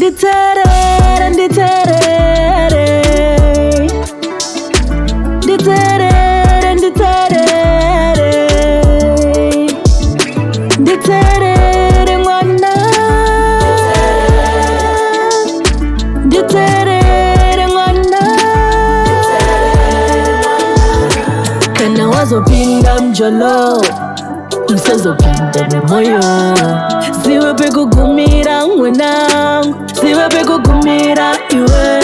Nditerere, nditerere, nditerere, nditerere, nditerere mwana, nditerere mwana. Kana wazopinda mjolo, usazopinda nemoyo. Siwe pekugumira mwanangu, siwe pekugumira iwe.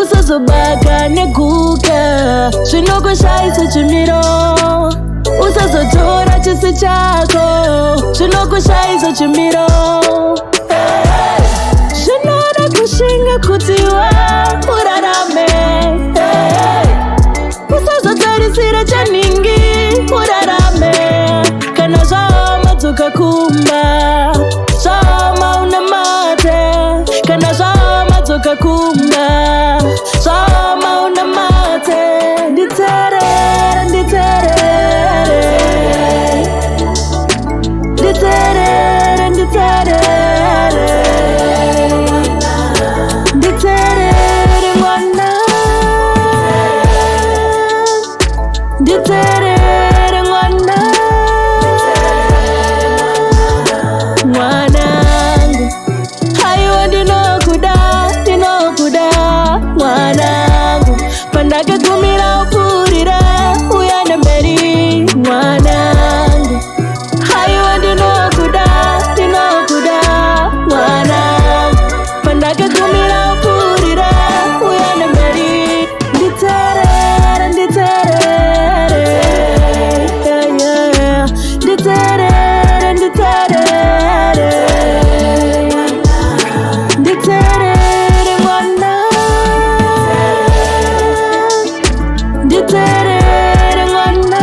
Usazobaka nekuka, zvinokushaisa chimiro. Usazotora chisi chako, zvinokushaisa chimiro. Zvinoda kushinga kuti urarame. Usazotarisira chaningi urarame. Kana zvama dzokakumba, zvama una mate. Kana zvama dzokakumba, zvama una mate. Nditerere, nditerere, nditerere, nditerere, nditerere mwana, nditerere mwana. Mwanangu, haiwa ndinokuda, ndinokuda mwanangu. Pandakagumira upurira uyane mberi mwanangu. Haiwa ndinokuda, ndinokuda mwanangu. Pandakagumira upurira uyane mberi. Nditerere, nditerere, yeah, yeah. Nditerere, nditerere, nditerere mwana, nditerere mwana.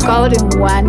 Golden One